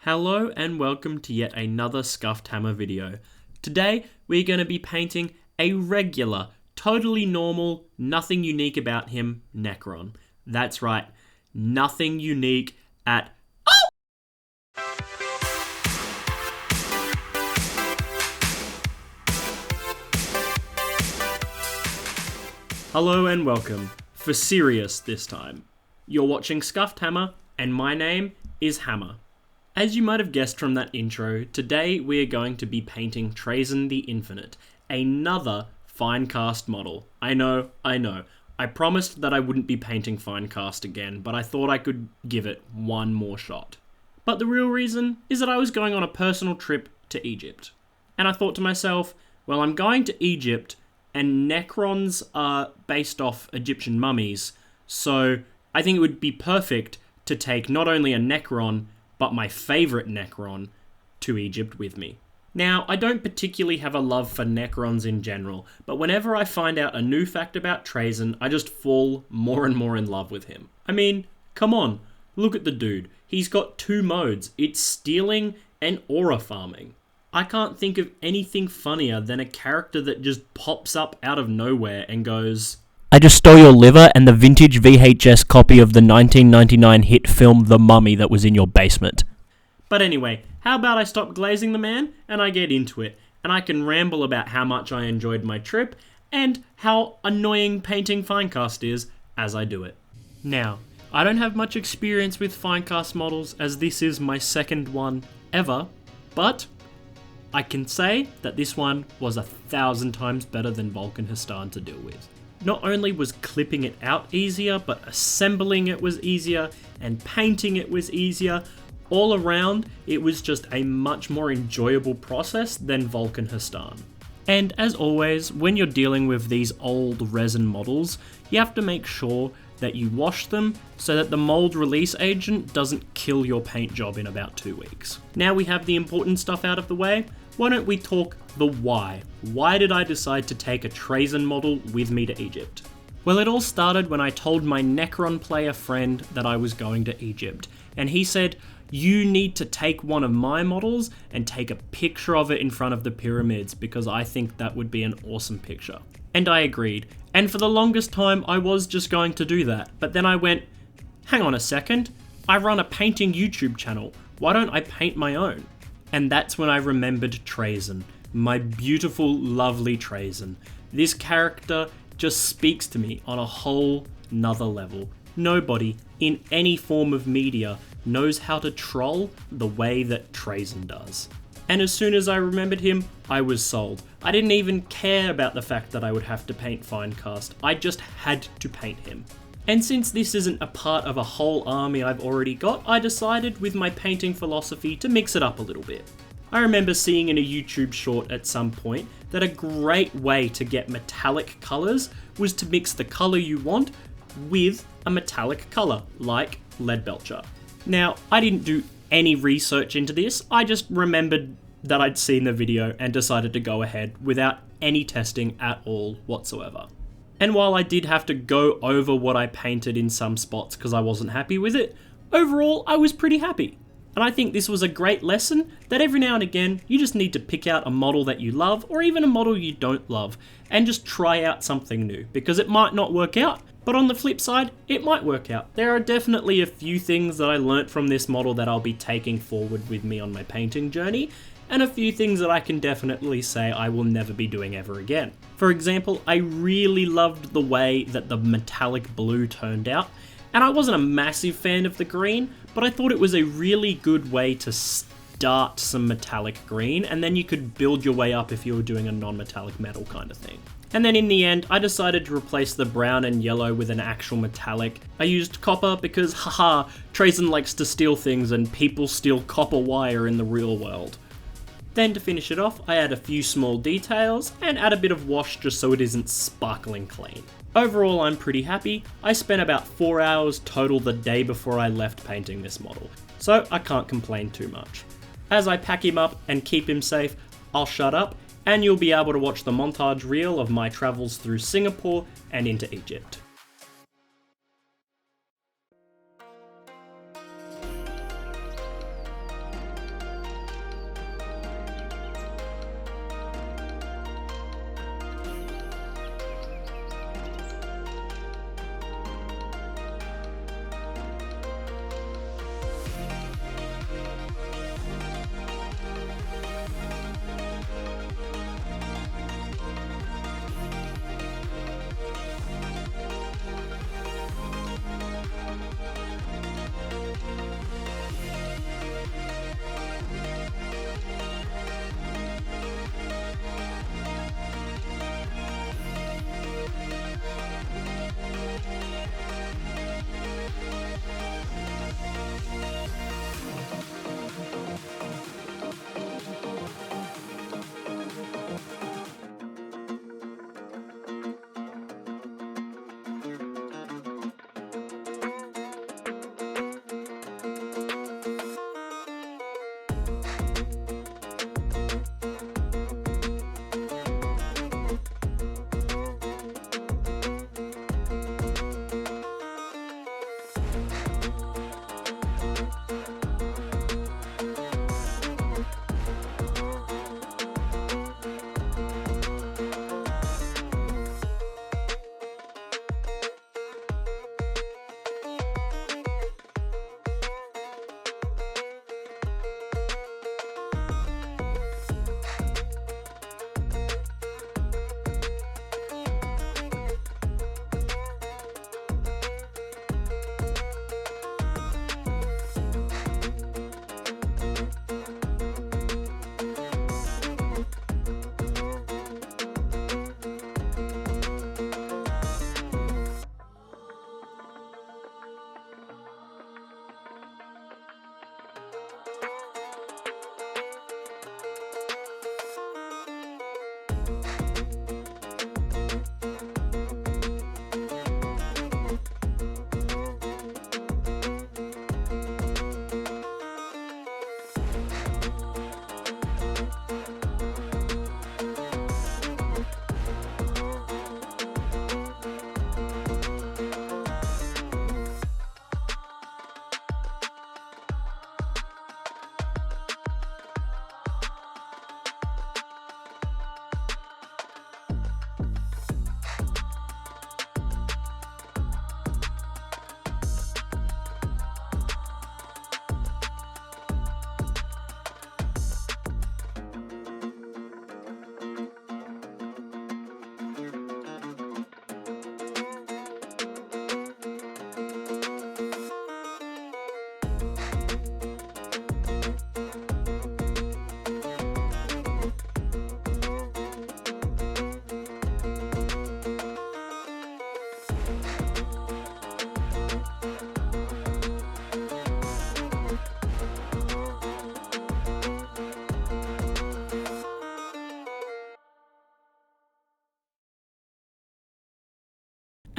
Hello and welcome to yet another Scuffed Hammer video. Today we're going to be painting a regular, totally normal, nothing unique about him, Necron. That's right, nothing unique at all. Hello and welcome, for serious this time. You're watching Scuffed Hammer and my name is Hammer. As you might have guessed from that intro, today we are going to be painting Trazyn the Infinite, another Finecast model. I know. I promised that I wouldn't be painting Finecast again, but I thought I could give it one more shot. But the real reason is that I was going on a personal trip to Egypt. And I thought to myself, well, I'm going to Egypt, and Necrons are based off Egyptian mummies, so I think it would be perfect to take not only a Necron, but my favourite Necron, to Egypt with me. Now, I don't particularly have a love for Necrons in general, but whenever I find out a new fact about Trazyn, I just fall more and more in love with him. I mean, come on, look at the dude. He's got two modes. It's stealing and aura farming. I can't think of anything funnier than a character that just pops up out of nowhere and goes, "I just stole your liver and the vintage VHS copy of the 1999 hit film The Mummy that was in your basement." But anyway, how about I stop glazing the man and I get into it, and I can ramble about how much I enjoyed my trip and how annoying painting Finecast is as I do it. Now, I don't have much experience with Finecast models as this is my second one ever, but I can say that this one was 1,000 times better than Vulcan Histan to deal with. Not only was clipping it out easier, but assembling it was easier, and painting it was easier. All around, it was just a much more enjoyable process than Vulcan Histan. And as always, when you're dealing with these old resin models, you have to make sure that you wash them so that the mold release agent doesn't kill your paint job in about 2 weeks. Now we have the important stuff out of the way, why don't we talk the why? Why did I decide to take a Trazyn model with me to Egypt? Well, it all started when I told my Necron player friend that I was going to Egypt, and he said, "You need to take one of my models and take a picture of it in front of the pyramids because I think that would be an awesome picture." And I agreed, and for the longest time I was just going to do that, but then I went, hang on a second, I run a painting YouTube channel, why don't I paint my own? And that's when I remembered Trazyn, my beautiful, lovely Trazyn. This character just speaks to me on a whole nother level. Nobody in any form of media knows how to troll the way that Trazyn does. And as soon as I remembered him, I was sold. I didn't even care about the fact that I would have to paint Finecast. I just had to paint him. And since this isn't a part of a whole army I've already got, I decided with my painting philosophy to mix it up a little bit. I remember seeing in a YouTube short at some point that a great way to get metallic colours was to mix the colour you want with a metallic colour, like Leadbelcher. Now, I didn't do any research into this, I just remembered that I'd seen the video and decided to go ahead without any testing at all whatsoever. And while I did have to go over what I painted in some spots because I wasn't happy with it, overall I was pretty happy. And I think this was a great lesson that every now and again you just need to pick out a model that you love or even a model you don't love and just try out something new because it might not work out, but on the flip side, it might work out. There are definitely a few things that I learnt from this model that I'll be taking forward with me on my painting journey, and a few things that I can definitely say I will never be doing ever again. For example, I really loved the way that the metallic blue turned out, and I wasn't a massive fan of the green, but I thought it was a really good way to start some metallic green, and then you could build your way up if you were doing a non-metallic metal kind of thing. And then in the end, I decided to replace the brown and yellow with an actual metallic. I used copper because, haha, Trazyn likes to steal things and people steal copper wire in the real world. Then to finish it off, I add a few small details and add a bit of wash just so it isn't sparkling clean. Overall, I'm pretty happy. I spent about 4 hours total the day before I left painting this model, so I can't complain too much. As I pack him up and keep him safe, I'll shut up and you'll be able to watch the montage reel of my travels through Singapore and into Egypt.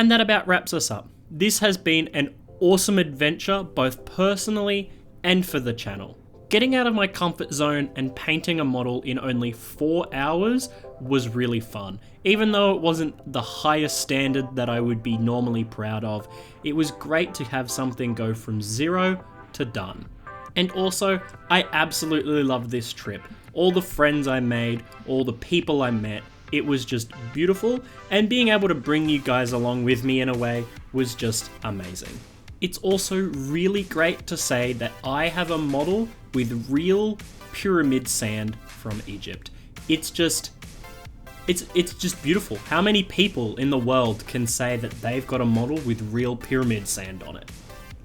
And that about wraps us up. This has been an awesome adventure, both personally and for the channel. Getting out of my comfort zone and painting a model in only 4 hours was really fun. Even though it wasn't the highest standard that I would be normally proud of, it was great to have something go from 0 to done. And also, I absolutely love this trip. All the friends I made, all the people I met, it was just beautiful, and being able to bring you guys along with me in a way was just amazing. It's also really great to say that I have a model with real pyramid sand from Egypt. It's just beautiful. How many people in the world can say that they've got a model with real pyramid sand on it?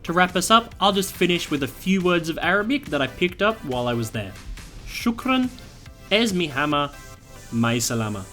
To wrap us up, I'll just finish with a few words of Arabic that I picked up while I was there. Shukran, ezmi hama, may salama.